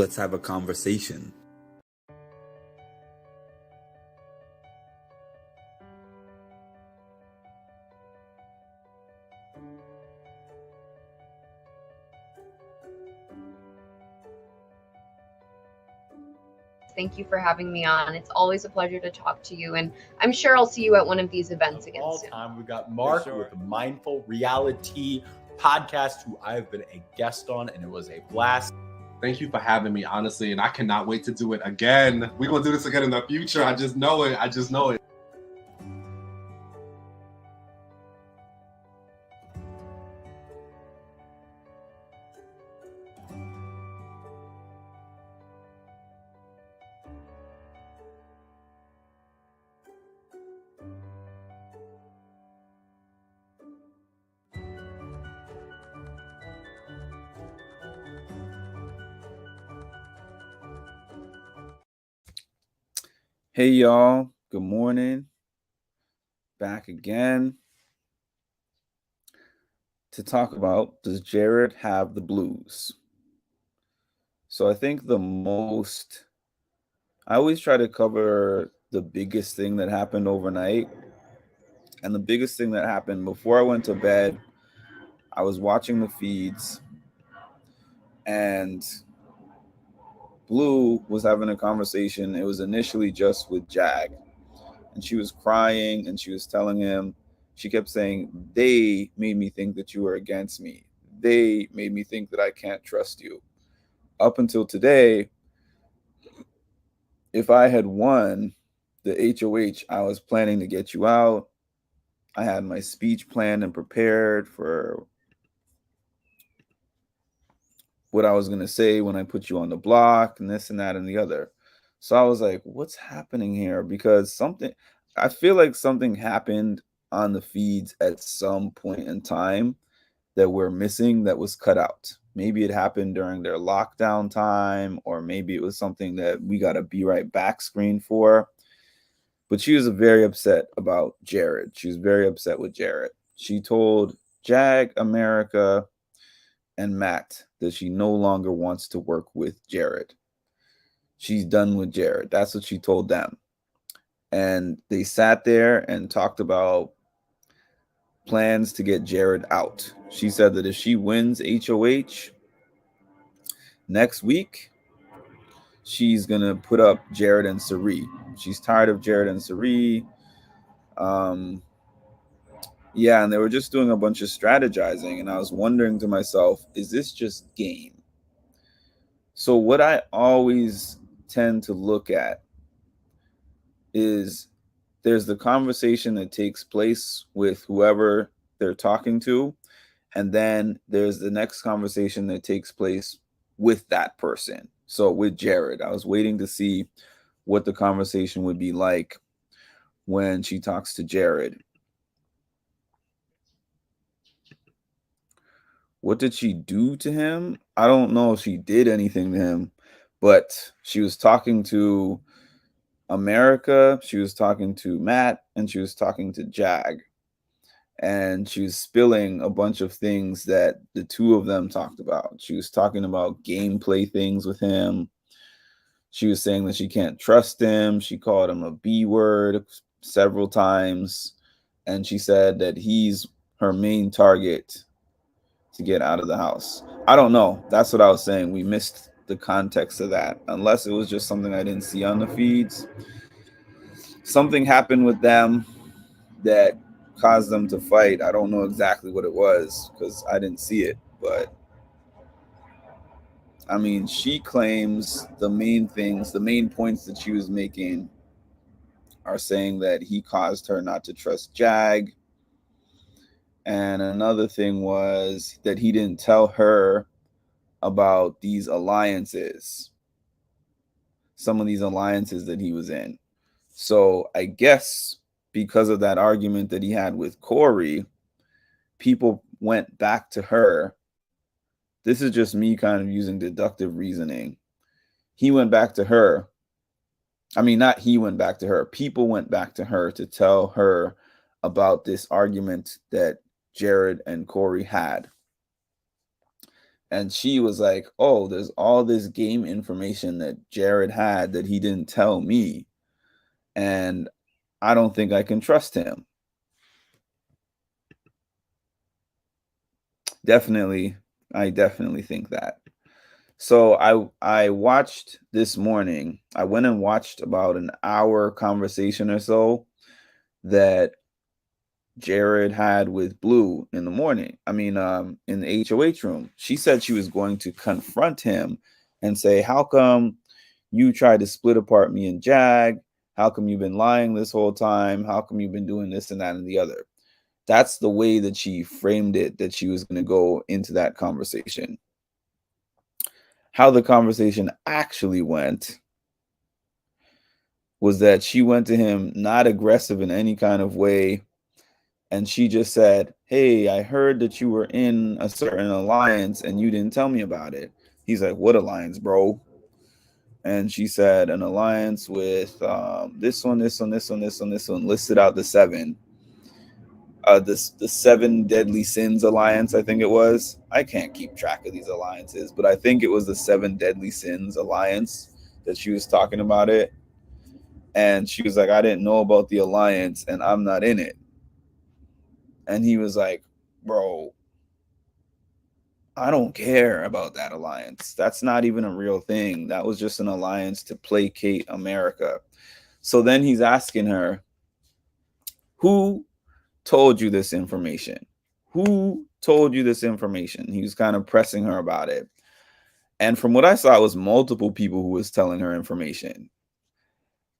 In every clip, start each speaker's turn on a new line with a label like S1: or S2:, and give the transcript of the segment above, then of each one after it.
S1: Let's have a conversation.
S2: Thank you for having me on. It's always a pleasure to talk to you, and I'm sure I'll see you at one of these events again
S3: All
S2: soon.
S3: time, we got Mark with Mindful Reality Podcast, who I've been a guest on, and it was a blast.
S4: Thank you for having me, honestly, and I cannot wait to do it again. We're going to do this again in the future. I just know it.
S5: Hey y'all, good morning. Back again to talk about, does Jared have the blues? So I think I always try to cover the biggest thing that happened overnight. And the biggest thing that happened before I went to bed, I was watching the feeds and Blue was having a conversation. It was initially just with Jag. And she was crying and she was telling him, she kept saying, they made me think that you were against me. They made me think that I can't trust you. Up until today, if I had won the HOH, I was planning to get you out. I had my speech planned and prepared for what I was going to say when I put you on the block and this and that and the other. So I was like, what's happening here? Because I feel like something happened on the feeds at some point in time that we're missing that was cut out. Maybe it happened during their lockdown time, or maybe it was something that we got a Be Right Back screen for. But she was very upset about Jared. She was very upset with Jared. She told Jag, America, and Matt that she no longer wants to work with Jared. She's done with Jared. That's what she told them. And they sat there and talked about plans to get Jared out. She said that if she wins HOH next week, she's going to put up Jared and Cirie. She's tired of Jared and Cirie. Yeah, and they were just doing a bunch of strategizing. And I was wondering to myself, is this just game? So what I always tend to look at is there's the conversation that takes place with whoever they're talking to. And then there's the next conversation that takes place with that person. So with Jared, I was waiting to see what the conversation would be like when she talks to Jared. What did she do to him? I don't know if she did anything to him, but she was talking to America, she was talking to Matt, and she was talking to Jag. And she was spilling a bunch of things that the two of them talked about. She was talking about gameplay things with him. She was saying that she can't trust him. She called him a B word several times. And she said that he's her main target to get out of the house. I don't know. That's what I was saying. We missed the context of that, unless it was just something I didn't see on the feeds. Something happened with them that caused them to fight. I don't know exactly what it was because I didn't see it, but I mean, she claims the main points that she was making are saying that he caused her not to trust Jag. And another thing was that he didn't tell her about these alliances, some of these alliances that he was in. So I guess because of that argument that he had with Corey, people went back to her. This is just me kind of using deductive reasoning. He went back to her. I mean, not he went back to her. People went back to her to tell her about this argument that Jared and Corey had. And she was like, oh, there's all this game information that Jared had that he didn't tell me. And I don't think I can trust him. Definitely. I definitely think that. So I watched this morning. I went and watched about an hour conversation or so that Jared had with Blue in the morning. I mean, in the HOH room. She said she was going to confront him and say, how come you tried to split apart me and Jag? How come you've been lying this whole time? How come you've been doing this and that and the other? That's the way that she framed it, that she was going to go into that conversation. How the conversation actually went was that she went to him not aggressive in any kind of way. And she just said, hey, I heard that you were in a certain alliance and you didn't tell me about it. He's like, what alliance, bro? And she said, an alliance with this one, listed out the 7. The 7 Deadly Sins Alliance, I think it was. I can't keep track of these alliances, but I think it was the 7 Deadly Sins Alliance that she was talking about it. And she was like, I didn't know about the alliance and I'm not in it. And he was like, bro, I don't care about that alliance. That's not even a real thing. That was just an alliance to placate America. So then he's asking her, who told you this information? Who told you this information? He was kind of pressing her about it. And from what I saw, it was multiple people who was telling her information.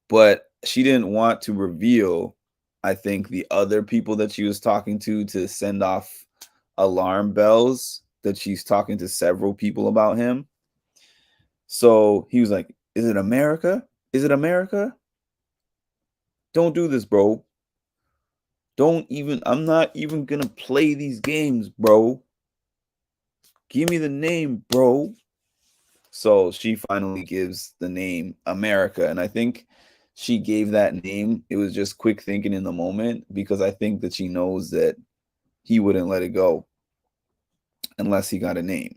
S5: But she didn't want to reveal, I think, the other people that she was talking to send off alarm bells that she's talking to several people about him. So he was like, is it America? Is it America? Don't do this, bro. I'm not even gonna play these games, bro. Give me the name, bro. So she finally gives the name America. And I think she gave that name. It was just quick thinking in the moment, because I think that she knows that he wouldn't let it go unless he got a name.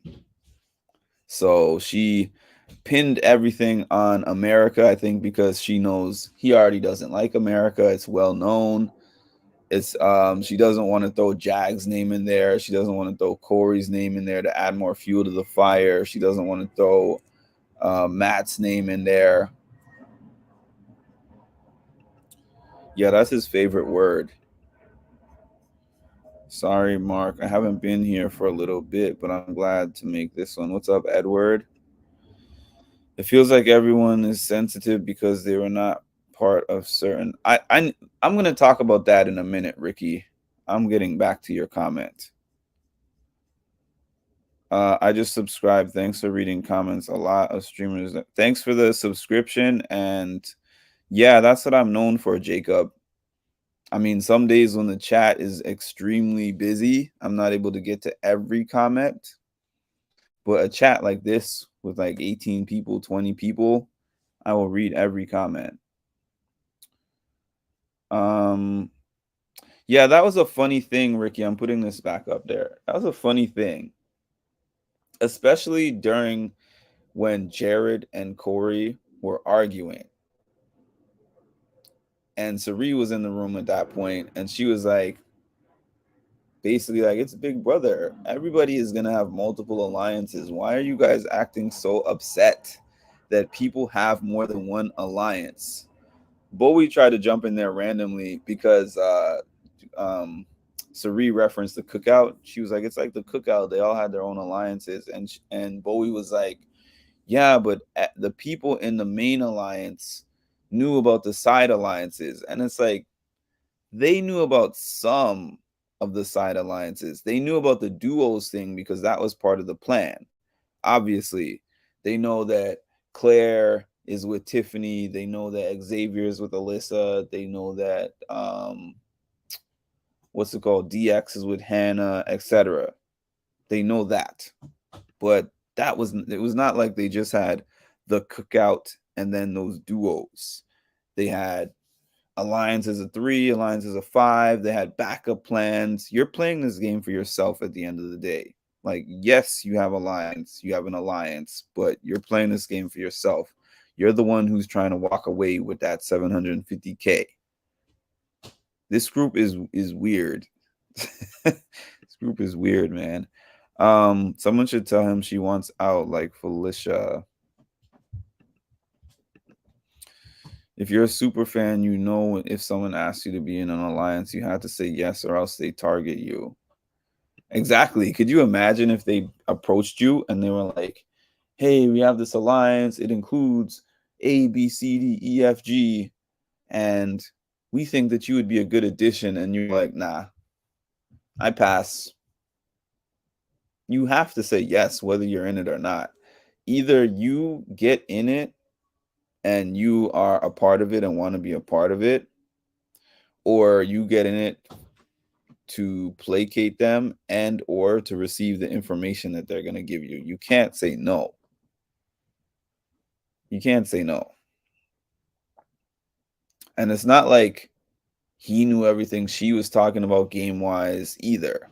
S5: So she pinned everything on America, I think, because she knows he already doesn't like America. It's well known. It's she doesn't want to throw Jag's name in there. She doesn't want to throw Corey's name in there to add more fuel to the fire. She doesn't want to throw Matt's name in there. Yeah, that's his favorite word. Sorry, Mark. I haven't been here for a little bit, but I'm glad to make this one. What's up, Edward? It feels like everyone is sensitive because they were not part of certain. I'm going to talk about that in a minute, Ricky. I'm getting back to your comment. I just subscribed. Thanks for reading comments. A lot of streamers. Thanks for the subscription. And yeah, that's what I'm known for, Jacob. I mean, some days when the chat is extremely busy, I'm not able to get to every comment. But a chat like this with like 18 people, 20 people, I will read every comment. Yeah, that was a funny thing, Ricky. I'm putting this back up there. That was a funny thing, especially during when Jared and Corey were arguing. And Sari was in the room at that point, and she was like, basically like, it's Big Brother. Everybody is going to have multiple alliances. Why are you guys acting so upset that people have more than one alliance? Bowie tried to jump in there randomly because Sari referenced the cookout. She was like, it's like the cookout. They all had their own alliances. And Bowie was like, yeah, but the people in the main alliance knew about the side alliances. And it's like, they knew about some of the side alliances. They knew about the duos thing because that was part of the plan. Obviously, they know that Claire is with Tiffany. They know that Xavier is with Alyssa. They know that DX is with Hannah, etc. They know that. But it was not like they just had the cookout and then those duos. They had alliances of 3, alliances of 5. They had backup plans. You're playing this game for yourself at the end of the day. Like, yes, you have an alliance, but you're playing this game for yourself. You're the one who's trying to walk away with that 750K. This group is weird. This group is weird, man. Someone should tell him she wants out, like Felicia. If you're a super fan, you know if someone asks you to be in an alliance, you have to say yes or else they target you. Exactly. Could you imagine if they approached you and they were like, hey, we have this alliance. It includes A, B, C, D, E, F, G. And we think that you would be a good addition. And you're like, nah, I pass. You have to say yes, whether you're in it or not. Either you get in it and you are a part of it and want to be a part of it, or you get in it to placate them and or to receive the information that they're going to give you. You can't say no. You can't say no. And it's not like he knew everything she was talking about game-wise either.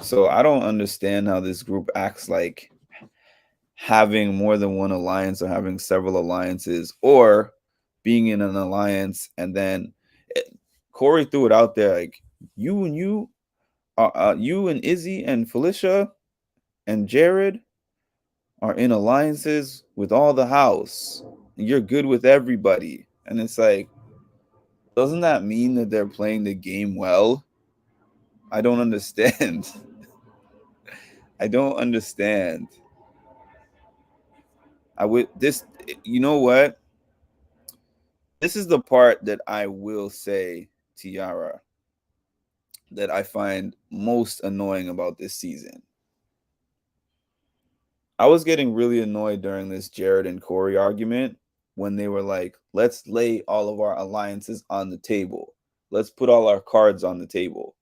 S5: So I don't understand how this group acts like having more than one alliance or having several alliances or being in an alliance. And then Corey threw it out there like, you and Izzy and Felicia and Jared are in alliances with all the house. You're good with everybody. And it's like, doesn't that mean that they're playing the game well? I don't understand. I don't understand. You know what? This is the part that I will say, Tiara, that I find most annoying about this season. I was getting really annoyed during this Jared and Corey argument when they were like, let's lay all of our alliances on the table. Let's put all our cards on the table.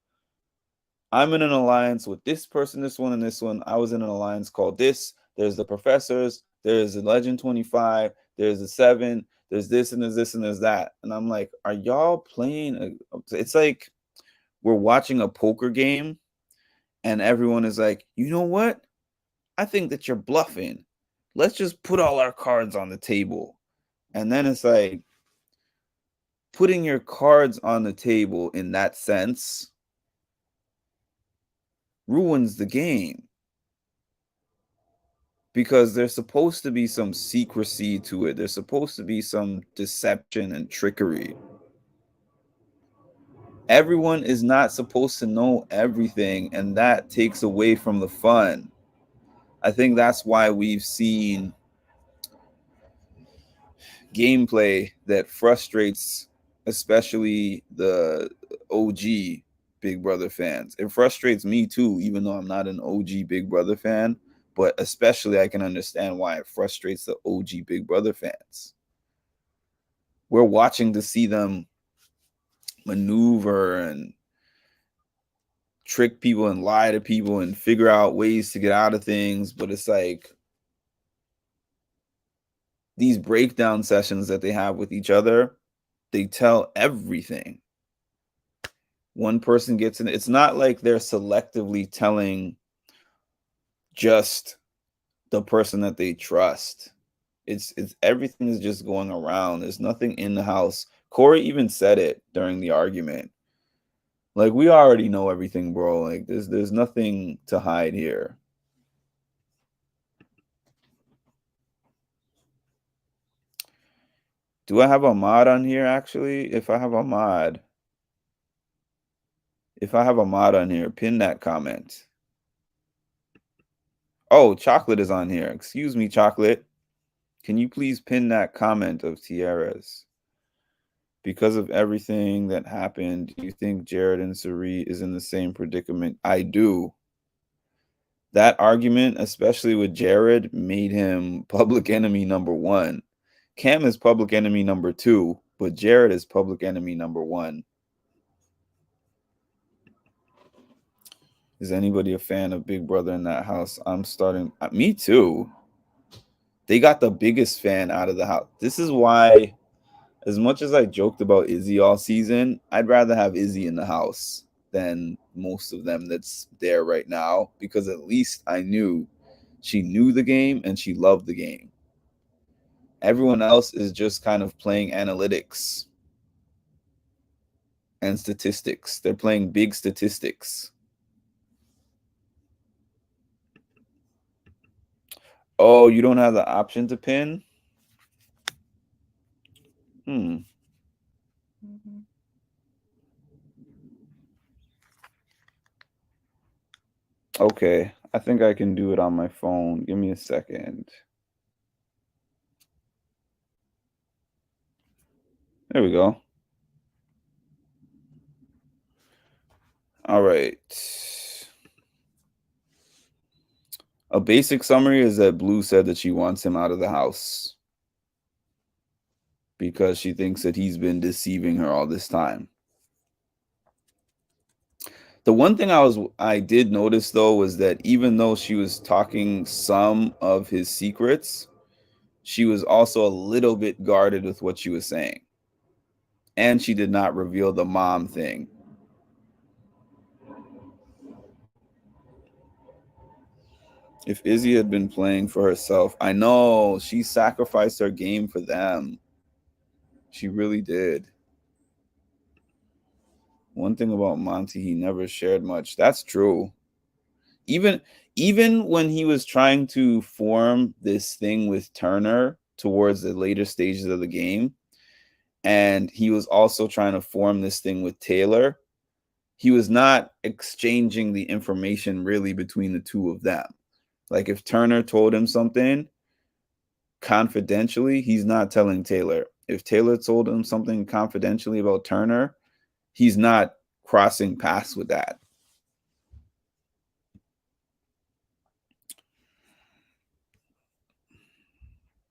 S5: I'm in an alliance with this person, this one, and this one. I was in an alliance called this. There's the Professors. There's the Legend 25. There's the 7. There's this and there's this and there's that. And I'm like, are y'all playing? It's like we're watching a poker game and everyone is like, you know what? I think that you're bluffing. Let's just put all our cards on the table. And then it's like putting your cards on the table in that sense ruins the game. Because there's supposed to be some secrecy to it. There's supposed to be some deception and trickery. Everyone is not supposed to know everything, and that takes away from the fun. I think that's why we've seen gameplay that frustrates especially the OG Big Brother fans. It frustrates me too, even though I'm not an OG Big Brother fan, but especially I can understand why it frustrates the OG Big Brother fans. We're watching to see them maneuver and trick people and lie to people and figure out ways to get out of things, but it's like these breakdown sessions that they have with each other, they tell everything. One person gets in. It's not like they're selectively telling just the person that they trust. It's everything is just going around. There's nothing in the house. Corey even said it during the argument. Like, we already know everything, bro. Like, there's nothing to hide here. Do I have a mod on here, actually? If I have a mod on here, pin that comment. Oh, Chocolate is on here. Excuse me, Chocolate. Can you please pin that comment of Tiara's? Because of everything that happened, do you think Jared and Cirie is in the same predicament? I do. That argument, especially with Jared, made him public enemy number 1. Cam is public enemy number 2, but Jared is public enemy number 1. Is anybody a fan of Big Brother in that house? I'm starting. Me too. They got the biggest fan out of the house. This is why, as much as I joked about Izzy all season, I'd rather have Izzy in the house than most of them that's there right now, because at least I knew she knew the game and she loved the game. Everyone else is just kind of playing analytics and statistics. They're playing big statistics. Oh, you don't have the option to pin? Okay, I think I can do it on my phone. Give me a second. There we go. All right. A basic summary is that Blue said that she wants him out of the house because she thinks that he's been deceiving her all this time. The one thing I did notice, though, was that even though she was talking some of his secrets, she was also a little bit guarded with what she was saying. And she did not reveal the mom thing. If Izzy had been playing for herself, I know she sacrificed her game for them. She really did. One thing about Monty, he never shared much. That's true. Even when he was trying to form this thing with Turner towards the later stages of the game, and he was also trying to form this thing with Taylor, he was not exchanging the information really between the two of them. Like if Turner told him something confidentially, he's not telling Taylor. If Taylor told him something confidentially about Turner, he's not crossing paths with that.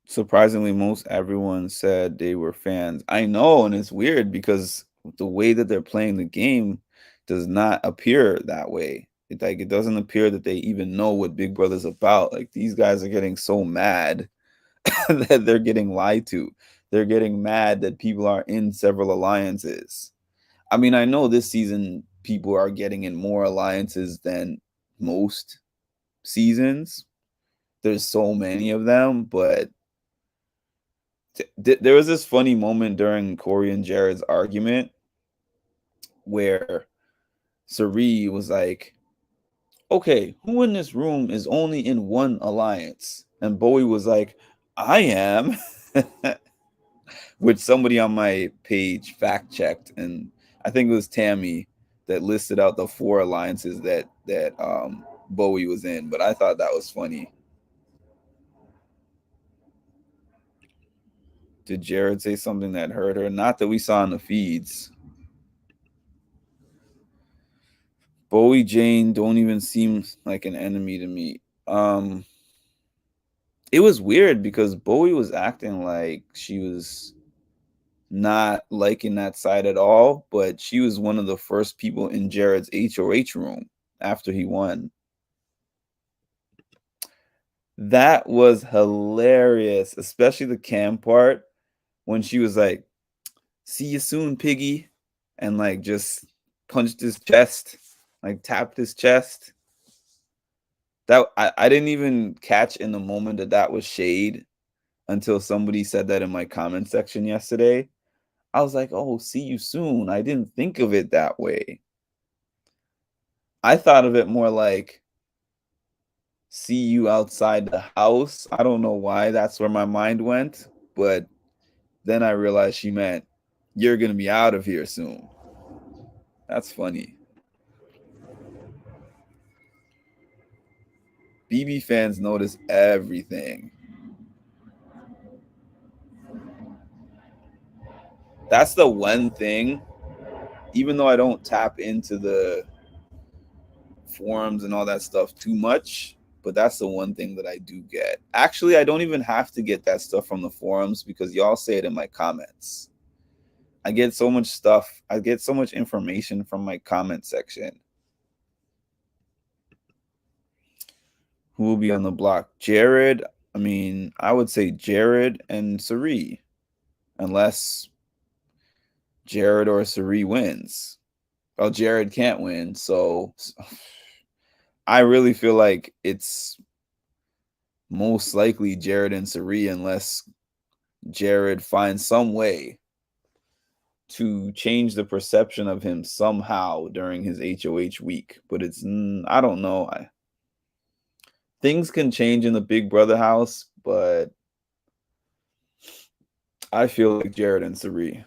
S5: Surprisingly, most everyone said they were fans. I know, and it's weird because the way that they're playing the game does not appear that way. It doesn't appear that they even know what Big Brother's about. Like these guys are getting so mad that they're getting lied to. They're getting mad that people are in several alliances. I mean, I know this season people are getting in more alliances than most seasons. There's so many of them, but there was this funny moment during Corey and Jared's argument where Cirie was like, okay, who in this room is only in one alliance? And Bowie was like, I am, which somebody on my page fact checked. And I think it was Tammy that listed out the 4 alliances that Bowie was in. But I thought that was funny. Did Jared say something that hurt her? Not that we saw in the feeds. Bowie Jane don't even seem like an enemy to me. It was weird because Bowie was acting like she was not liking that side at all, but she was one of the first people in Jared's HOH room after he won. That was hilarious, especially the Cam part when she was like, see you soon, piggy, and like just punched his chest, like tapped his chest. That I didn't even catch in the moment that was shade until somebody said that in my comment section yesterday. I was like, oh, see you soon. I didn't think of it that way. I thought of it more like see you outside the house. I don't know why that's where my mind went, but then I realized she meant you're going to be out of here soon. That's funny. BB fans notice everything. That's the one thing, even though I don't tap into the forums and all that stuff too much, but that's the one thing that I do get. Actually, I don't even have to get that stuff from the forums because y'all say it in my comments. I get so much stuff. I get so much information from my comment section. Who will be on the block? Jared. I mean, I would say Jared and Cirie, unless Jared or Cirie wins. Oh, Jared can't win. So I really feel like it's most likely Jared and Cirie, unless Jared finds some way to change the perception of him somehow during his HOH week. But it's, I don't know. Things can change in the Big Brother house, but I feel like Jared and Cirie.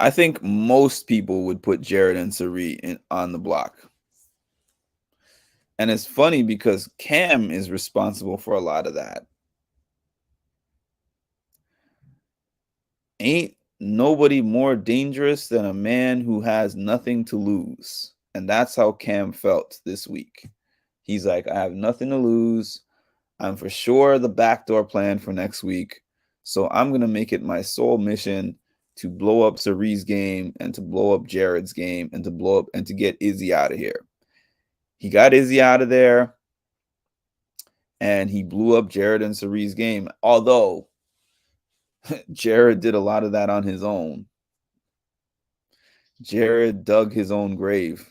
S5: I think most people would put Jared and Cirie on the block. And it's funny because Cam is responsible for a lot of that. Ain't nobody more dangerous than a man who has nothing to lose. And that's how Cam felt this week. He's like, I have nothing to lose. I'm for sure the backdoor plan for next week. So I'm going to make it my sole mission to blow up Cirie's game and to blow up Jared's game and to blow up and to get Izzy out of here. He got Izzy out of there and he blew up Jared and Cirie's game. Although Jared did a lot of that on his own. Jared dug his own grave.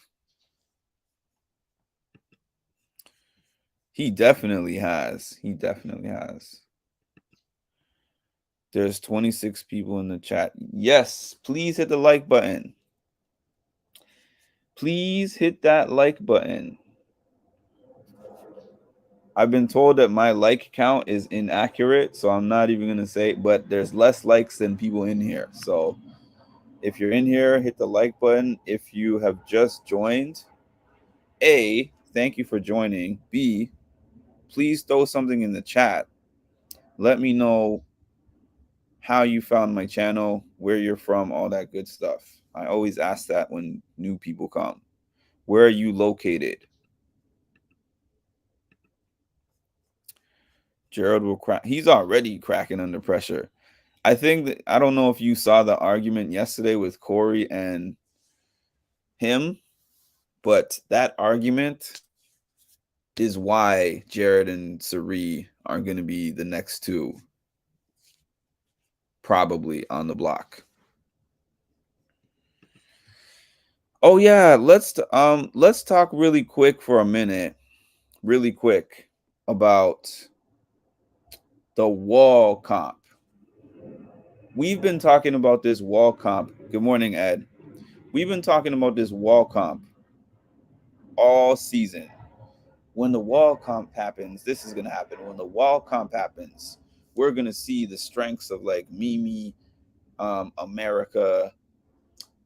S5: He definitely has. He definitely has. There's 26 people in the chat. Yes, please hit the like button. Please hit that like button. I've been told that my like count is inaccurate, so I'm not even going to say it, but there's less likes than people in here. So if you're in here, hit the like button. If you have just joined, A, thank you for joining. B, please throw something in the chat. Let me know how you found my channel, where you're from, all that good stuff. I always ask that when new people come. Where are you located? Jared will crack. He's already cracking under pressure. I think that, I don't know if you saw the argument yesterday with Corey and him, but that argument is why Jared and Cirie are going to be the next two probably on the block. Oh yeah, let's talk really quick for a minute, really quick about the wall comp. We've been talking about this wall comp. Good morning, Ed. We've been talking about this wall comp all season. When the wall comp happens, this is going to happen. When the wall comp happens, we're going to see the strengths of like Mimi, America,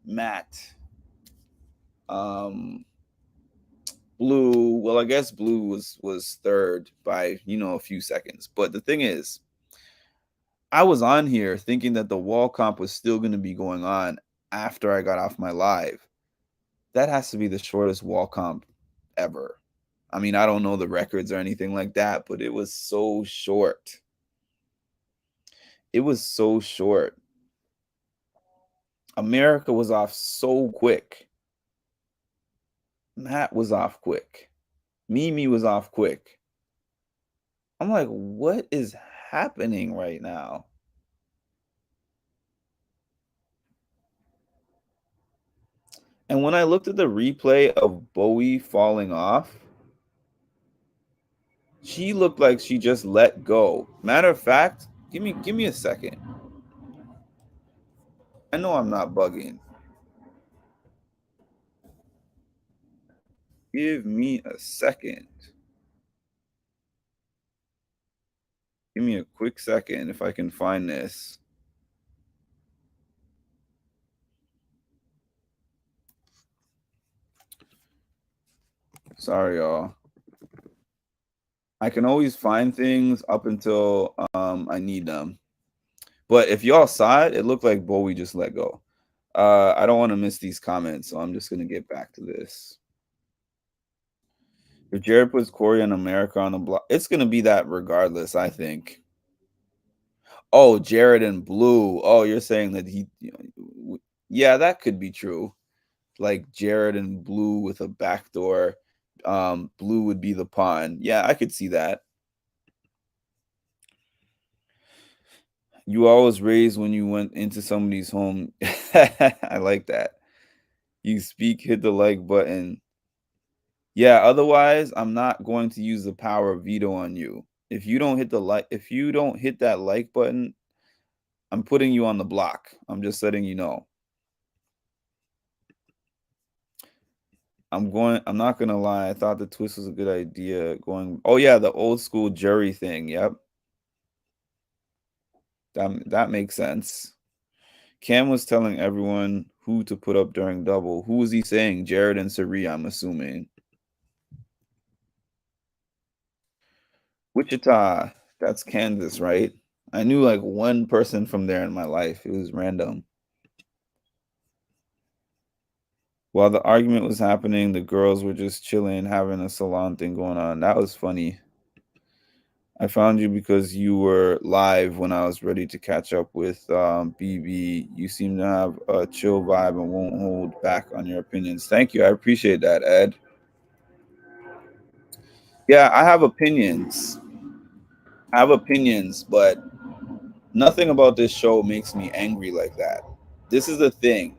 S5: Matt, Blue. Well, I guess Blue was third by, a few seconds. But the thing is, I was on here thinking that the wall comp was still going to be going on after I got off my live. That has to be the shortest wall comp ever. I mean, I don't know the records or anything like that, but it was so short. It was so short. America was off so quick. Matt was off quick. Mimi was off quick. I'm like, what is happening right now? And when I looked at the replay of Bowie falling off, she looked like she just let go. Matter of fact, give me a second. I know I'm not bugging. Give me a second. Give me a quick second if I can find this. Sorry, y'all. I can always find things up until I need them. But if y'all saw it, it looked like Bowie just let go. I don't want to miss these comments, so I'm just going to get back to this. If Jared puts Corey and America on the block, it's going to be that regardless, I think. Oh, Jared and Blue. Oh, you're saying that yeah, that could be true. Like Jared and Blue with a backdoor. Blue would be the pawn. Yeah, I could see that. You always raised when you went into somebody's home. I like that. You speak, hit the like button. Yeah, otherwise I'm not going to use the power of veto on you. If you don't hit that like button, I'm putting you on the block. I'm just letting you know. I'm not gonna lie, I thought the twist was a good idea. Oh yeah, the old school jury thing. Yep. That makes sense. Cam was telling everyone who to put up during double. Who was he saying? Jared and Sari, I'm assuming. Wichita, that's Kansas, right? I knew like one person from there in my life. It was random. While the argument was happening, the girls were just chilling, having a salon thing going on. That was funny. I found you because you were live when I was ready to catch up with BB. You seem to have a chill vibe and won't hold back on your opinions. Thank you. I appreciate that, Ed. Yeah, I have opinions. But nothing about this show makes me angry like that. This is the thing.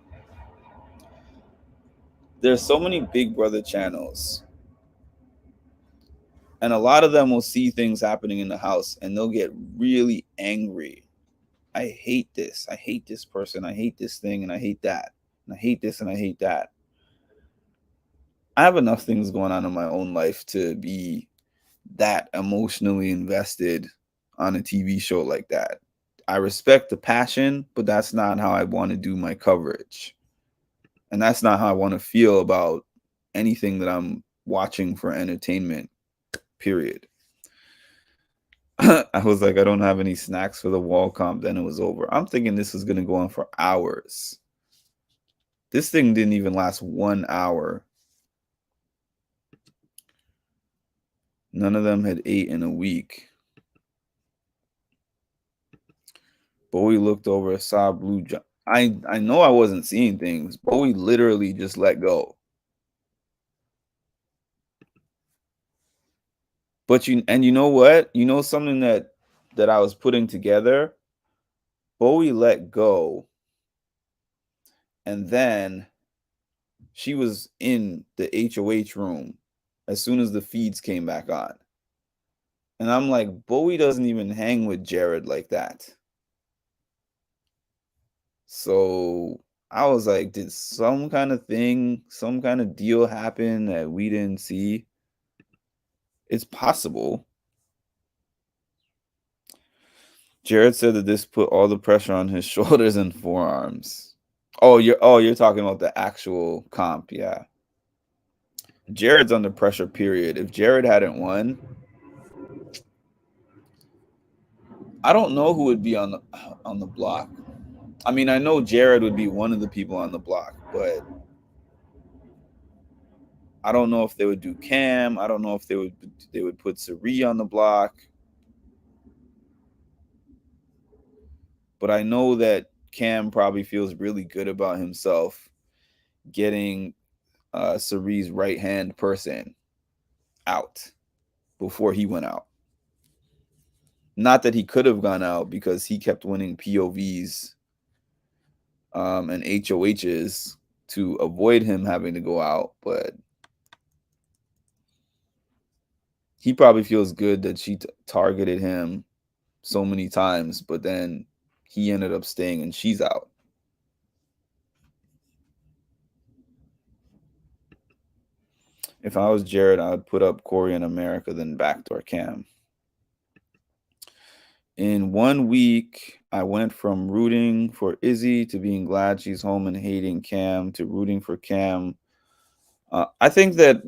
S5: There's so many Big Brother channels, and a lot of them will see things happening in the house and they'll get really angry. I hate this. I hate this person. I hate this thing, and I hate that. And I hate this and I hate that. I have enough things going on in my own life to be that emotionally invested on a TV show like that. I respect the passion, but that's not how I want to do my coverage. And that's not how I want to feel about anything that I'm watching for entertainment, period. I was like, I don't have any snacks for the wall comp. Then it was over. I'm thinking this is going to go on for hours. This thing didn't even last 1 hour. None of them had ate in a week. Bowie looked over, saw blue. I know I wasn't seeing things. Bowie literally just let go. But you know what? You know something that I was putting together? Bowie let go. And then she was in the HOH room as soon as the feeds came back on. And I'm like, Bowie doesn't even hang with Jared like that. So I was like, did some kind of deal happen that we didn't see? It's possible. Jared said that this put all the pressure on his shoulders and forearms. You're talking about the actual comp, yeah. Jared's under pressure, period. If Jared hadn't won, I don't know who would be on the block. I mean, I know Jared would be one of the people on the block, but I don't know if they would do Cam. I don't know if they would put Sari on the block. But I know that Cam probably feels really good about himself getting Sari's right-hand person out before he went out. Not that he could have gone out because he kept winning POVs and HOHs to avoid him having to go out, but he probably feels good that she targeted him so many times, but then he ended up staying and she's out. If I was Jared, I would put up Corey in America, then backdoor Cam. In 1 week, I went from rooting for Izzy to being glad she's home and hating Cam to rooting for Cam. I think that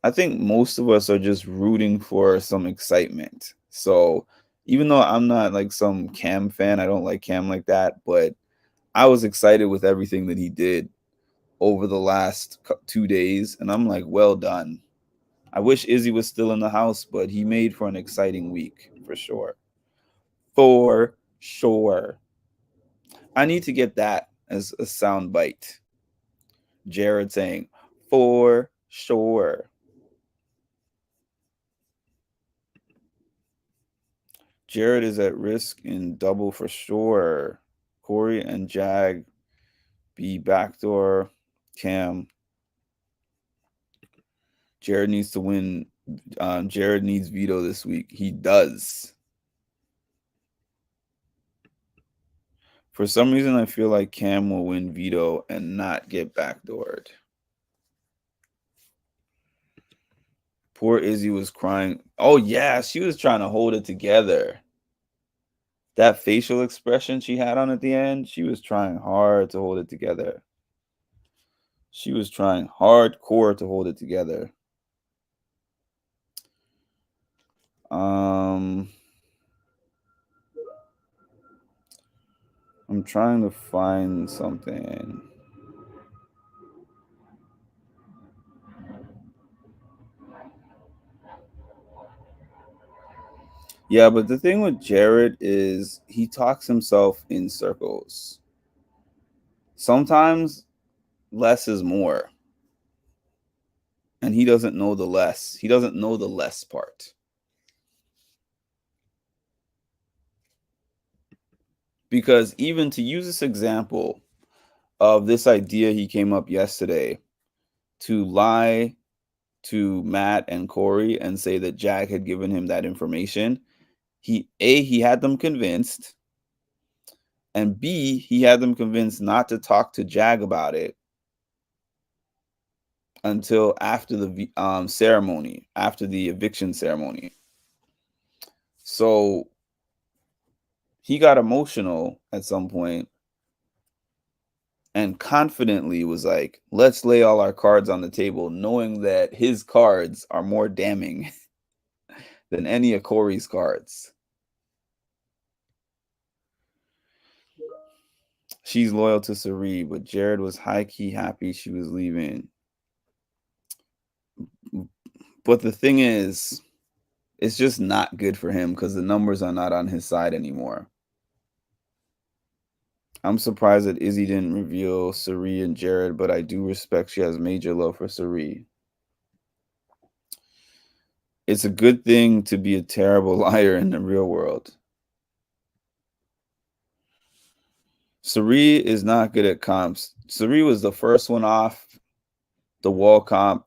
S5: I think most of us are just rooting for some excitement. So even though I'm not like some Cam fan, I don't like Cam like that, but I was excited with everything that he did over the last 2 days. And I'm like, well done. I wish Izzy was still in the house, but he made for an exciting week for sure. For sure. I need to get that as a sound bite. Jared saying, for sure. Jared is at risk in double for sure. Corey and Jag be backdoor Cam. Jared needs to win. Jared needs veto this week. He does. For some reason, I feel like Cam will win veto and not get backdoored. Poor Izzy was crying. Oh, yeah, she was trying to hold it together. That facial expression she had on at the end, she was trying hard to hold it together. She was trying hardcore to hold it together. I'm trying to find something. Yeah, but the thing with Jared is he talks himself in circles. Sometimes less is more. And he doesn't know the less. He doesn't know the less part. Because even to use this example of this idea he came up yesterday to lie to Matt and Corey and say that Jag had given him that information, he had them convinced, and B, he had them convinced not to talk to Jag about it until after the ceremony, after the eviction ceremony. So he got emotional at some point and confidently was like, let's lay all our cards on the table, knowing that his cards are more damning than any of Corey's cards. She's loyal to Cirie, but Jared was high-key happy she was leaving. But the thing is, it's just not good for him because the numbers are not on his side anymore. I'm surprised that Izzy didn't reveal Cirie and Jared, but I do respect she has major love for Cirie. It's a good thing to be a terrible liar in the real world. Cirie is not good at comps. Cirie was the first one off the wall comp.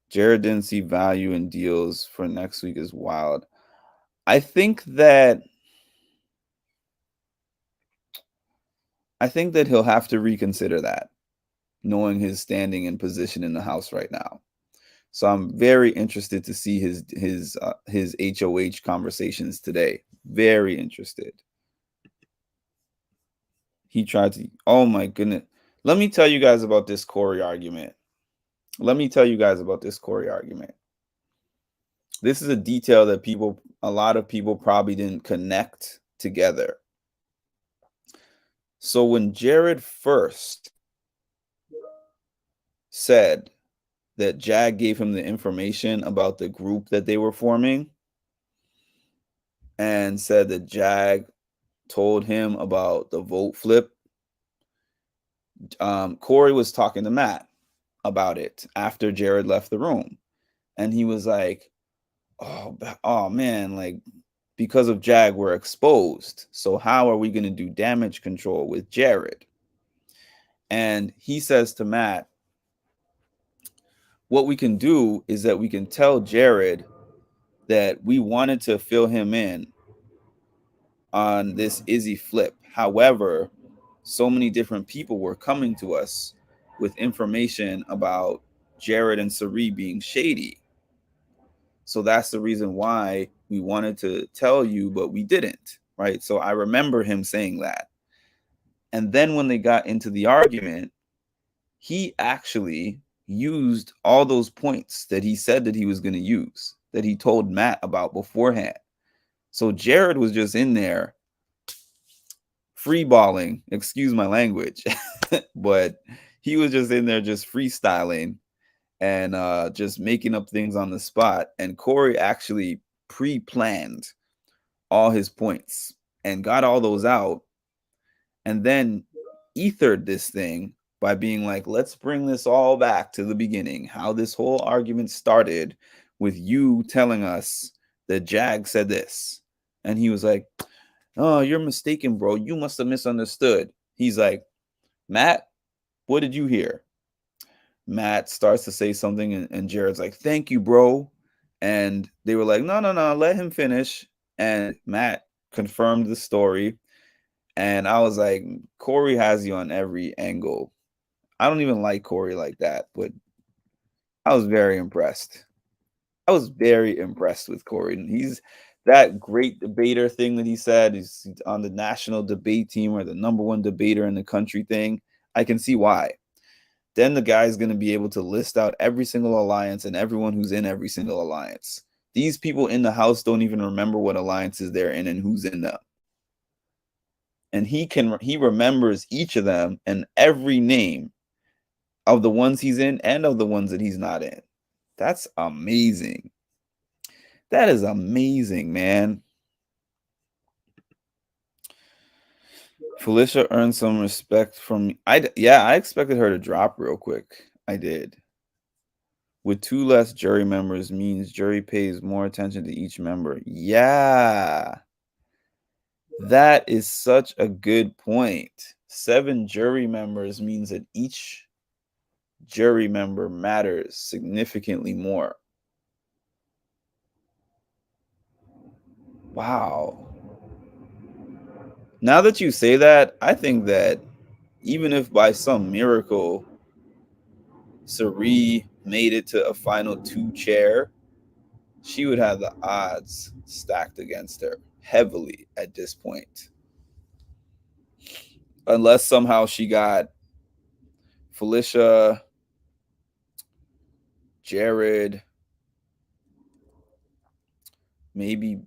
S5: Jared didn't see value in deals for next week is wild. I think that he'll have to reconsider that, knowing his standing and position in the house right now. So I'm very interested to see his HOH conversations today. Very interested. He tried to, oh my goodness. Let me tell you guys about this Corey argument. This is a detail that a lot of people probably didn't connect together. So when Jared first said that Jag gave him the information about the group that they were forming and said that Jag told him about the vote flip, Corey was talking to Matt about it after Jared left the room. And he was like, oh man, like, because of Jag, we're exposed. So how are we going to do damage control with Jared? And he says to Matt, what we can do is that we can tell Jared that we wanted to fill him in on this Izzy flip. However, so many different people were coming to us with information about Jared and Cirie being shady. So that's the reason why we wanted to tell you, but we didn't, right? So I remember him saying that. And then when they got into the argument, he actually used all those points that he said that he was going to use, that he told Matt about beforehand. So Jared was just in there freeballing, excuse my language, but he was just in there just freestyling and just making up things on the spot. And Corey actually pre-planned all his points and got all those out and then ethered this thing by being like, let's bring this all back to the beginning, how this whole argument started with you telling us that Jag said this. And he was like, oh, you're mistaken, bro. You must have misunderstood. He's like, Matt, what did you hear? Matt starts to say something, and Jared's like, thank you, bro. And they were like, no, let him finish. And Matt confirmed the story. And I was like, Corey has you on every angle. I don't even like Corey like that, but I was very impressed. I was very impressed with Corey. He's that great debater thing that he said. He's on the national debate team or the #1 debater in the country thing. I can see why. Then the guy's going to be able to list out every single alliance and everyone who's in every single alliance. These people in the house don't even remember what alliances they're in and who's in them. And he remembers each of them and every name of the ones he's in and of the ones that he's not in. That's amazing. That is amazing, man. Felicia earned some respect from me. I expected her to drop real quick. I did. With 2 less jury members means jury pays more attention to each member. Yeah. That is such a good point. 7 jury members means that each jury member matters significantly more. Wow. Now that you say that, I think that even if by some miracle Cirie made it to a final 2 chair, she would have the odds stacked against her heavily at this point. Unless somehow she got Felicia, Jared, maybe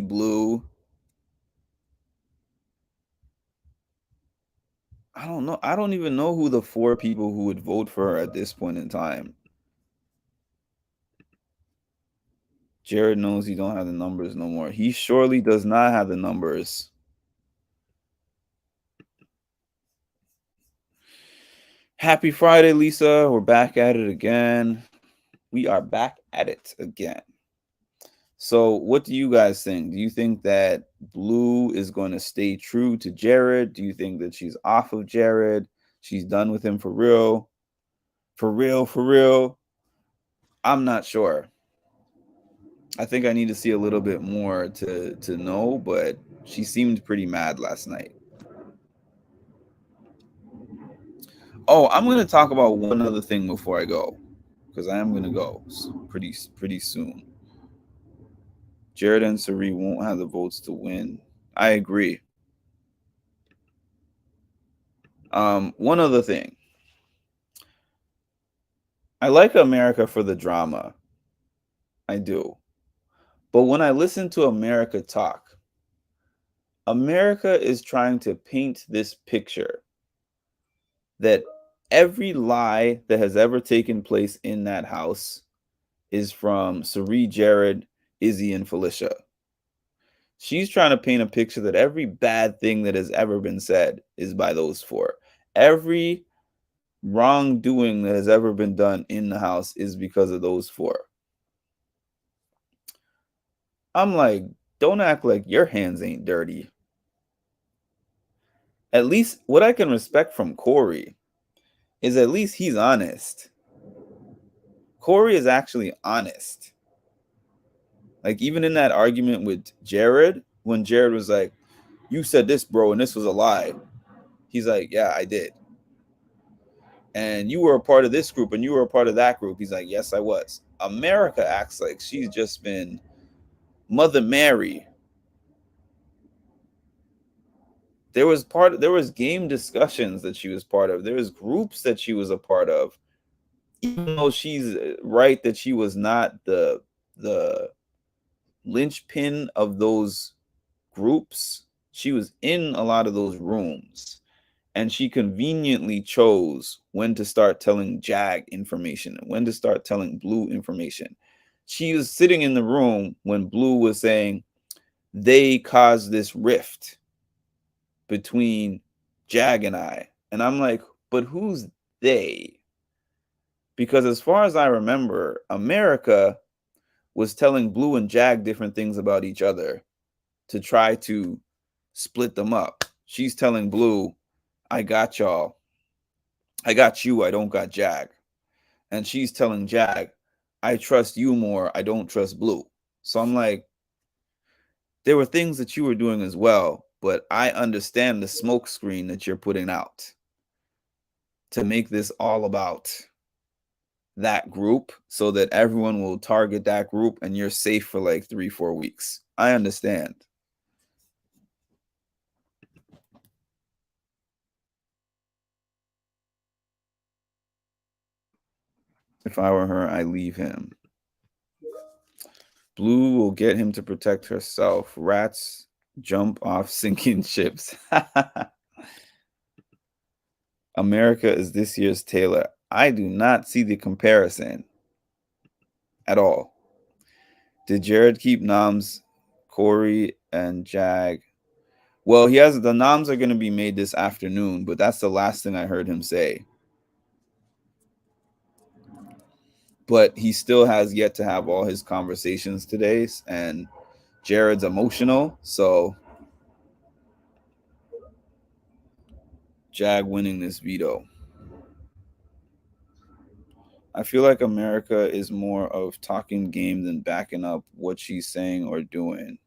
S5: Blue. I don't know. I don't even know who the 4 people who would vote for her at this point in time. Jared knows he don't have the numbers no more. He surely does not have the numbers. Happy Friday, Lisa. We're back at it again. We are back at it again. So what do you guys think? Do you think that Blue is going to stay true to Jared? Do you think that she's off of Jared? She's done with him for real? For real? I'm not sure. I think I need to see a little bit more to know, but she seemed pretty mad last night. Oh, I'm going to talk about one other thing before I go, because I am going to go pretty soon. Jared and Cirie won't have the votes to win. I agree. One other thing. I like America for the drama. I do. But when I listen to America talk, America is trying to paint this picture that every lie that has ever taken place in that house is from Cirie, Jared, Izzy, and Felicia. She's trying to paint a picture that every bad thing that has ever been said is by those 4. Every wrongdoing that has ever been done in the house is because of those 4. I'm like, don't act like your hands ain't dirty. At least what I can respect from Corey is at least he's honest. Corey is actually honest. Like, even in that argument with Jared, when Jared was like, you said this, bro, and this was a lie. He's like, yeah, I did. And you were a part of this group and you were a part of that group. He's like, yes, I was. America acts like she's just been Mother Mary. There was game discussions that she was part of. There was groups that she was a part of. Even though she's right that she was not the linchpin of those groups, she was in a lot of those rooms, and she conveniently chose when to start telling Jag information and when to start telling Blue information. She was sitting in the room when Blue was saying they caused this rift between Jag and I, and I'm like, but who's they? Because as far as I remember, America was telling Blue and Jag different things about each other to try to split them up. She's telling Blue, I got y'all. I got you. I don't got Jag. And she's telling Jag, I trust you more. I don't trust Blue. So I'm like, there were things that you were doing as well, but I understand the smoke screen that you're putting out to make this all about that group so that everyone will target that group and you're safe for like 3-4 weeks. I understand. If I were her, I leave him. Blue will get him to protect herself. Rats jump off sinking ships. America is this year's Taylor. I do not see the comparison at all. Did Jared keep noms, Corey and Jag? Well, he has the noms are going to be made this afternoon, but that's the last thing I heard him say. But he still has yet to have all his conversations today, and Jared's emotional, so Jag winning this veto. I feel like America is more of talking game than backing up what she's saying or doing.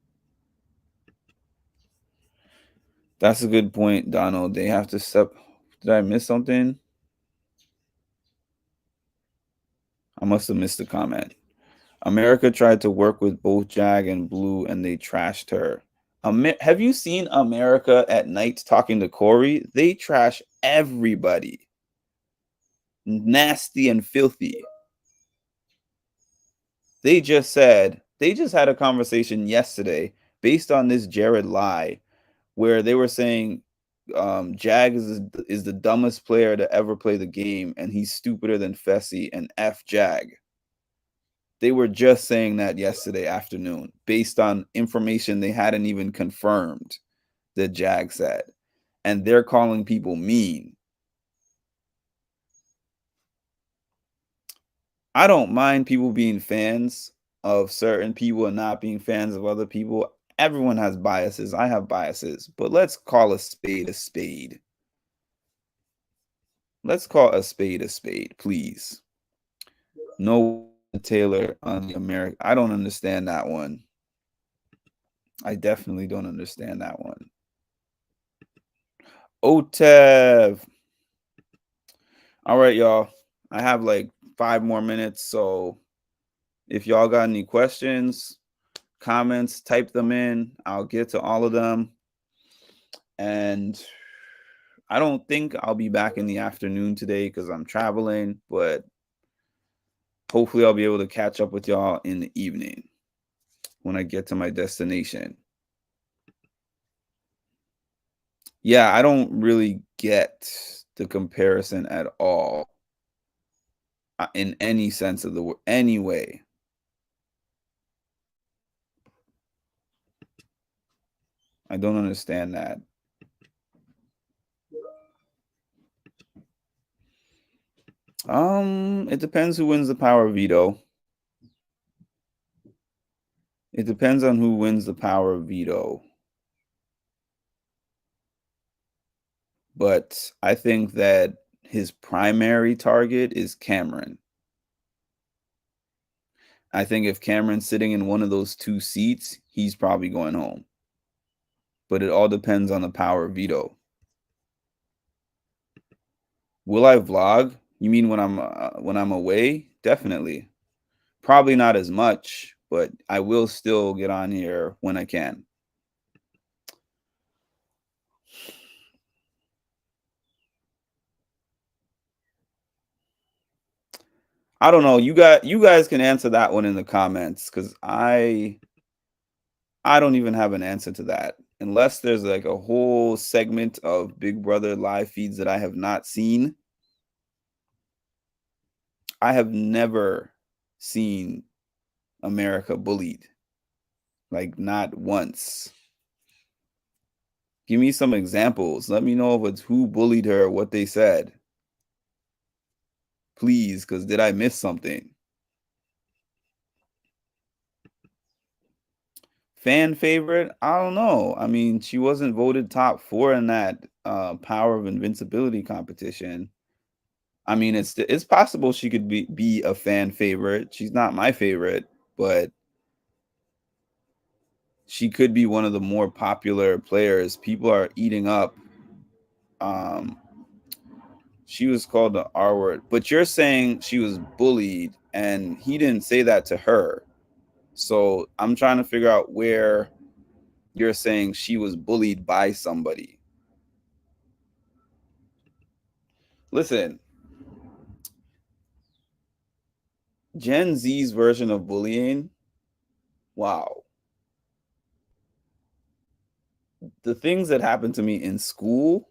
S5: That's a good point, Donald. They have to step. Did I miss something? I must have missed the comment. America tried to work with both Jag and Blue, and they trashed her. Have you seen America at night talking to Corey? They trash everybody. Nasty and filthy. They just had a conversation yesterday based on this Jared lie where they were saying Jag is the dumbest player to ever play the game, and he's stupider than Fessy, and F Jag. They were just saying that yesterday afternoon based on information they hadn't even confirmed that Jag said. And they're calling people mean. I don't mind people being fans of certain people and not being fans of other people. Everyone has biases. I have biases. But let's call a spade a spade. Let's call a spade, please. No Taylor on the American. I don't understand that one. I definitely don't understand that one. Otev. All right, y'all. I have like 5 more minutes. So if y'all got any questions, comments, type them in. I'll get to all of them. And I don't think I'll be back in the afternoon today because I'm traveling, but hopefully I'll be able to catch up with y'all in the evening when I get to my destination. Yeah, I don't really get the comparison at all in any sense of the word, anyway. I don't understand that. It depends who wins the power veto. It depends on who wins the power veto. But I think that his primary target is Cameron. I think if Cameron's sitting in one of those 2 seats, he's probably going home. But it all depends on the power veto. Will I vlog? You mean when I'm away? Definitely. Probably not as much, but I will still get on here when I can. I don't know. You guys can answer that one in the comments because I don't even have an answer to that. Unless there's like a whole segment of Big Brother live feeds that I have not seen. I have never seen America bullied. Like, not once. Give me some examples. Let me know if it's who bullied her, what they said. Please, because did I miss something? Fan favorite? I don't know. I mean, she wasn't voted top 4 in that Power of Invincibility competition. I mean, it's possible she could be a fan favorite. She's not my favorite, but she could be one of the more popular players. People are eating up. She was called the R word, but you're saying she was bullied, and he didn't say that to her. So I'm trying to figure out where you're saying she was bullied by somebody. Listen, Gen Z's version of bullying, wow. The things that happened to me in school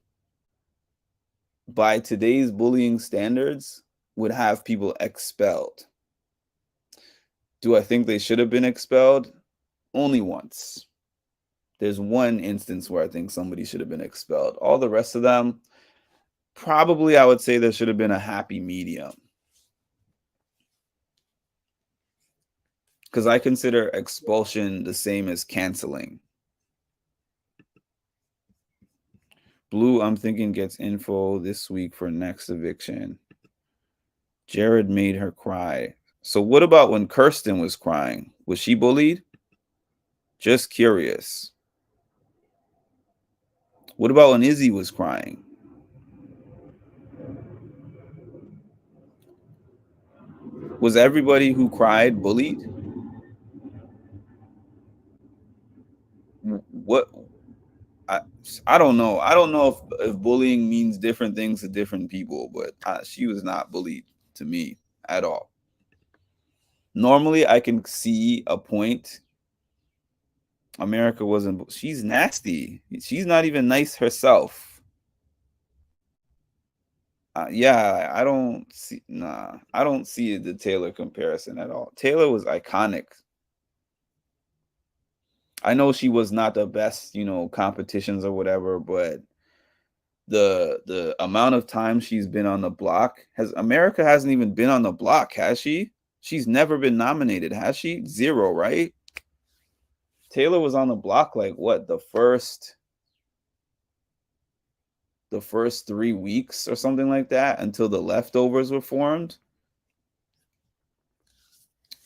S5: by today's bullying standards would have people expelled. Do I think they should have been expelled? Only once. There's one instance where I think somebody should have been expelled. All the rest of them, probably I would say there should have been a happy medium. Because I consider expulsion the same as canceling. Blue, I'm thinking, gets info this week for next eviction. Jared made her cry. So what about when Kirsten was crying? Was she bullied? Just curious. What about when Izzy was crying? Was everybody who cried bullied? What? I don't know. I don't know if bullying means different things to different people, but she was not bullied to me at all. Normally, I can see a point. America wasn't. She's nasty. She's not even nice herself. Yeah, I don't see. Nah, I don't see the Taylor comparison at all. Taylor was iconic. I know she was not the best, competitions or whatever, but the amount of time she's been on the block, America hasn't even been on the block, has she? She's never been nominated, has she? 0, right? Taylor was on the block like what, the first 3 weeks or something like that, until the leftovers were formed.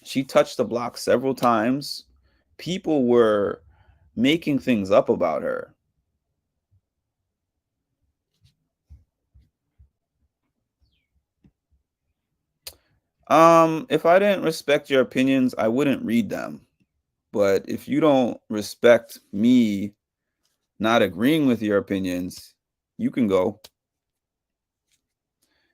S5: She touched the block several times. People were making things up about her. If I didn't respect your opinions, I wouldn't read them. But if you don't respect me not agreeing with your opinions, you can go.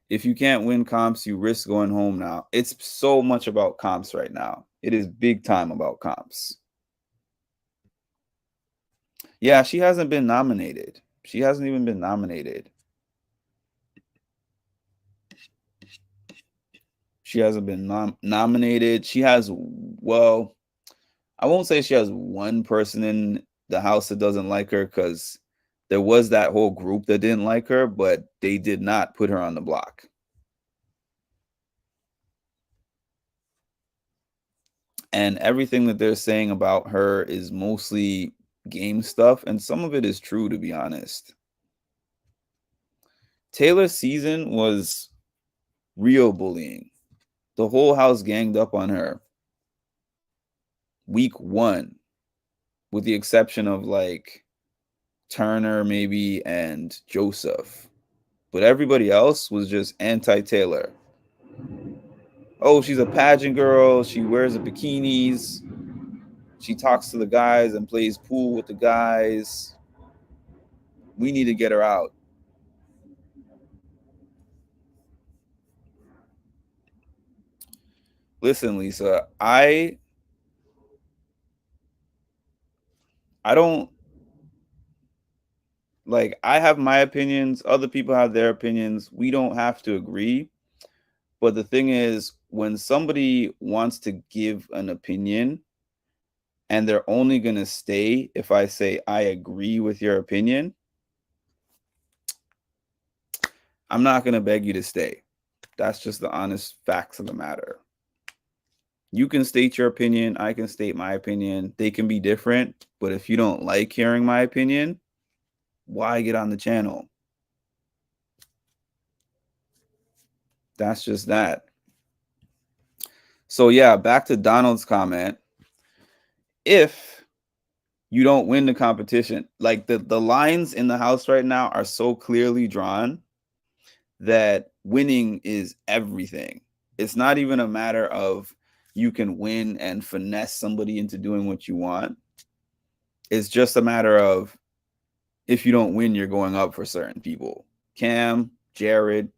S5: If you can't win comps, you risk going home now. It's so much about comps right now. It is big time about comps. Yeah, she hasn't been nominated. She hasn't even been nominated. She hasn't been nominated. She has, well, I won't say she has one person in the house that doesn't like her, because there was that whole group that didn't like her, but they did not put her on the block. And everything that they're saying about her is mostly game stuff, and some of it is true, to be honest. Taylor's season was real bullying. The whole house ganged up on her week 1, with the exception of like Turner maybe and Joseph. But everybody else was just anti-Taylor. Oh, she's a pageant girl. She wears the bikinis. She talks to the guys and plays pool with the guys. We need to get her out. Listen, Lisa, I don't, like, I have my opinions. Other people have their opinions. We don't have to agree. But the thing is, when somebody wants to give an opinion and they're only going to stay if I say, I agree with your opinion, I'm not going to beg you to stay. That's just the honest facts of the matter. You can state your opinion. I can state my opinion. They can be different. But if you don't like hearing my opinion, why get on the channel? That's just that. So yeah, back to Donald's comment. If you don't win the competition, like the lines in the house right now are so clearly drawn that winning is everything. It's not even a matter of you can win and finesse somebody into doing what you want. It's just a matter of if you don't win, you're going up for certain people. Cam, Jared,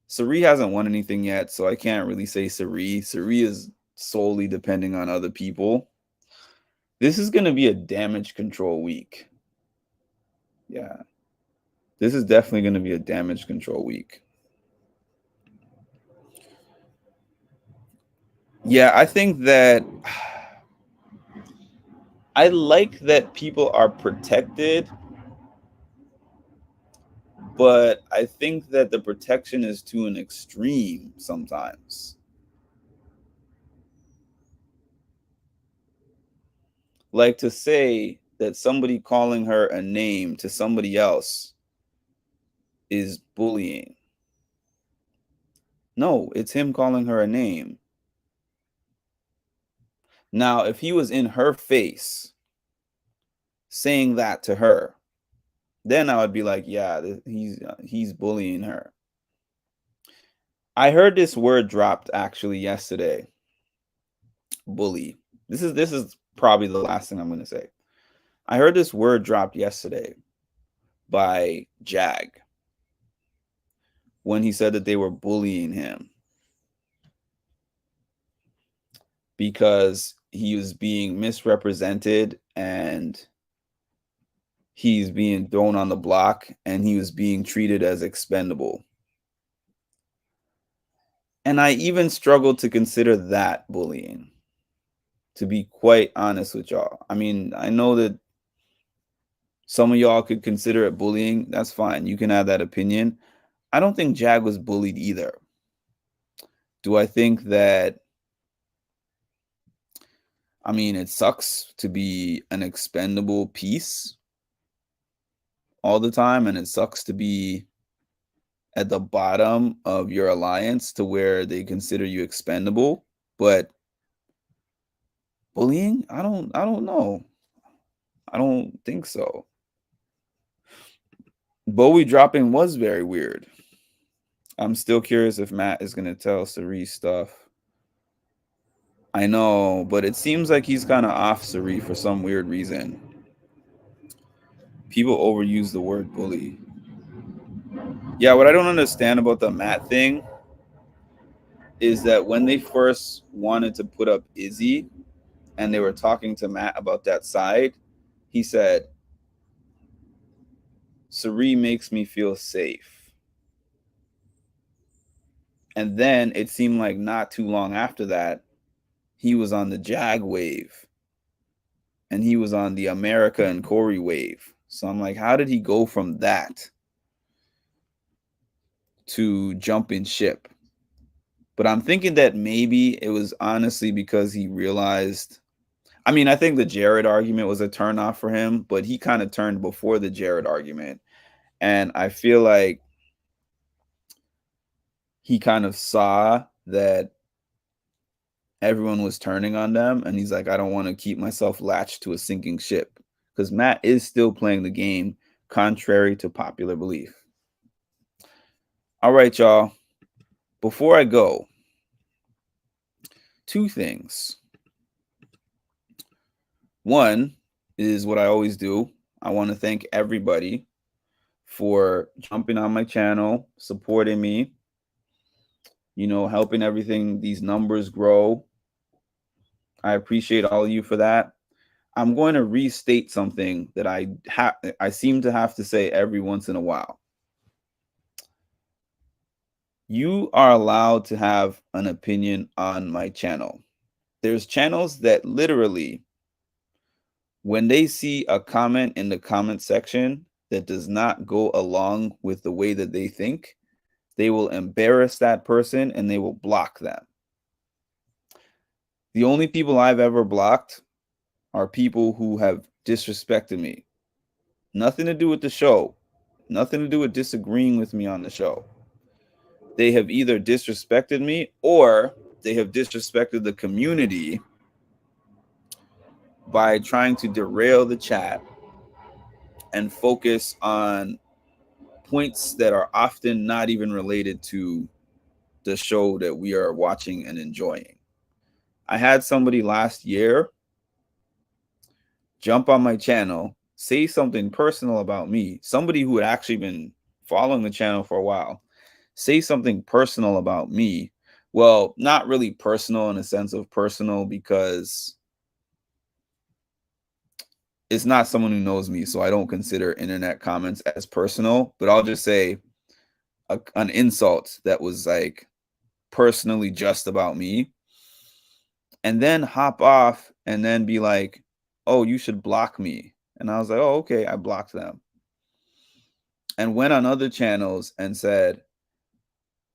S5: Sari hasn't won anything yet, so I can't really say Sari. Sari is solely depending on other people. This is going to be a damage control week. Yeah. This is definitely going to be a damage control week. Yeah, I think that I like that people are protected, but I think that the protection is to an extreme sometimes. Like to say that somebody calling her a name to somebody else is bullying. No, it's him calling her a name. Now, if he was in her face saying that to her, then I would be like, yeah, he's bullying her. I heard this word dropped actually yesterday. Bully. This is probably the last thing I'm going to say. I heard this word dropped yesterday by Jag when he said that they were bullying him because he was being misrepresented and he's being thrown on the block and he was being treated as expendable. And I even struggled to consider that bullying, to be quite honest with y'all. I mean, I know that some of y'all could consider it bullying. That's fine. You can have that opinion. I don't think Jag was bullied either. Do I think that, I mean, it sucks to be an expendable piece all the time, and it sucks to be at the bottom of your alliance to where they consider you expendable, but bullying, I don't know. I don't think so. Bowie dropping was very weird. I'm still curious if Matt is going to tell Sari stuff. I know, but it seems like he's kind of off Sari for some weird reason. People overuse the word bully. Yeah, what I don't understand about the Matt thing is that when they first wanted to put up Izzy and they were talking to Matt about that side, he said, Sari makes me feel safe. And then it seemed like not too long after that, he was on the Jag wave. And he was on the America and Corey wave. So I'm like, how did he go from that to jumping ship? But I'm thinking that maybe it was honestly because he realized, I mean, I think the Jared argument was a turnoff for him, but he kind of turned before the Jared argument. And I feel like he kind of saw that everyone was turning on them. And he's like, I don't want to keep myself latched to a sinking ship. Because Matt is still playing the game contrary to popular belief. All right, y'all. Before I go, two things. One is what I always do. I want to thank everybody for jumping on my channel, supporting me, you know, helping everything, these numbers grow. I appreciate all of you for that. I'm going to restate something that I seem to have to say every once in a while. You are allowed to have an opinion on my channel. There's channels that literally, when they see a comment in the comment section that does not go along with the way that they think, they will embarrass that person and they will block them. The only people I've ever blocked are people who have disrespected me. Nothing to do with the show. Nothing to do with disagreeing with me on the show. They have either disrespected me or they have disrespected the community by trying to derail the chat and focus on points that are often not even related to the show that we are watching and enjoying. I had somebody last year jump on my channel, say something personal about me, somebody who had actually been following the channel for a while, say something personal about me. Well, not really personal in a sense of personal, because it's not someone who knows me, so I don't consider internet comments as personal, but I'll just say an insult that was like personally just about me, and then hop off and then be like, oh, you should block me. And I was like, oh, okay, I blocked them. And went on other channels and said,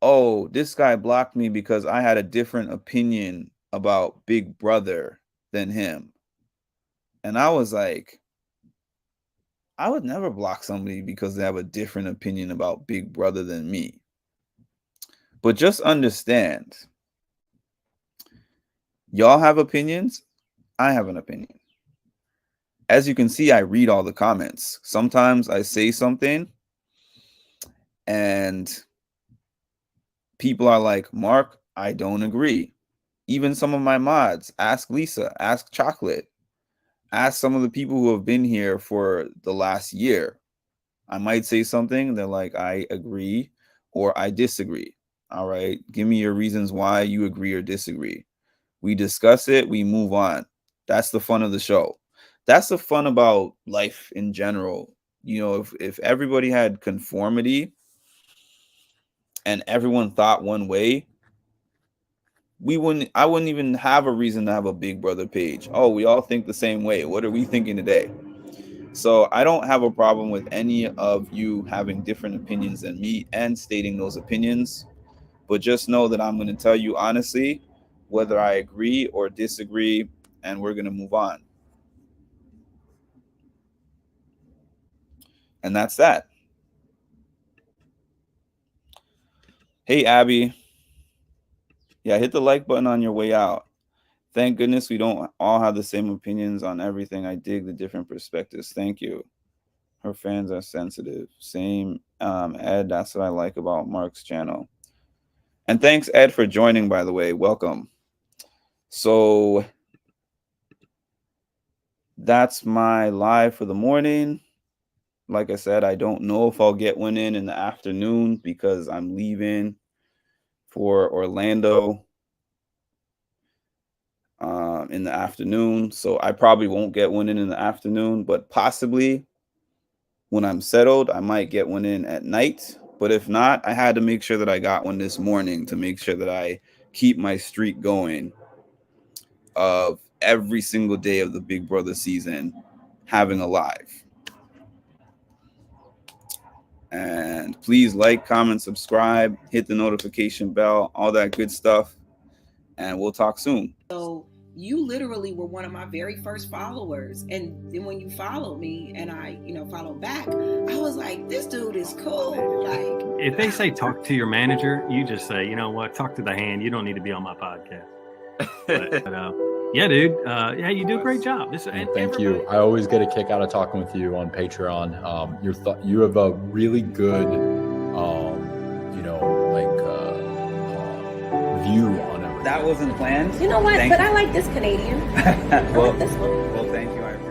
S5: oh, this guy blocked me because I had a different opinion about Big Brother than him. And I was like, I would never block somebody because they have a different opinion about Big Brother than me. But just understand, y'all have opinions. I have an opinion. As you can see, I read all the comments. Sometimes I say something and people are like, Mark, I don't agree. Even some of my mods, ask Lisa, ask Chocolate, ask some of the people who have been here for the last year. I might say something, they're like, I agree or I disagree. All right, give me your reasons why you agree or disagree. We discuss it, we move on. That's the fun of the show. That's the fun about life in general. You know, if everybody had conformity and everyone thought one way, I wouldn't even have a reason to have a Big Brother page. Oh, we all think the same way. What are we thinking today? So I don't have a problem with any of you having different opinions than me and stating those opinions. But just know that I'm going to tell you honestly whether I agree or disagree, and we're going to move on. And that's that. Hey, Abby. Yeah, hit the like button on your way out. Thank goodness we don't all have the same opinions on everything. I dig the different perspectives. Thank you. Her fans are sensitive. Same, Ed. That's what I like about Mark's channel. And thanks, Ed, for joining, by the way. Welcome. So that's my live for the morning. Like I said, I don't know if I'll get one in the afternoon because I'm leaving for Orlando in the afternoon. So I probably won't get one in the afternoon, but possibly when I'm settled, I might get one in at night. But if not, I had to make sure that I got one this morning to make sure that I keep my streak going of every single day of the Big Brother season having a live. And please like, comment, subscribe, hit the notification bell, all that good stuff. And we'll talk soon.
S1: So you literally were one of my very first followers. And then when you followed me and I, followed back, I was like, this dude is cool. Like,
S6: if they say talk to your manager, you just say, you know what, talk to the hand. You don't need to be on my podcast. But yeah, dude. Yeah, you do a great job.
S3: Thank you. I always get a kick out of talking with you on Patreon. You have a really good, view on everything.
S5: That wasn't planned.
S1: You know what?
S5: Thank
S1: but
S5: you.
S1: I like this Canadian.
S5: Well,
S1: I like this one.
S5: Well, thank you. I appreciate it.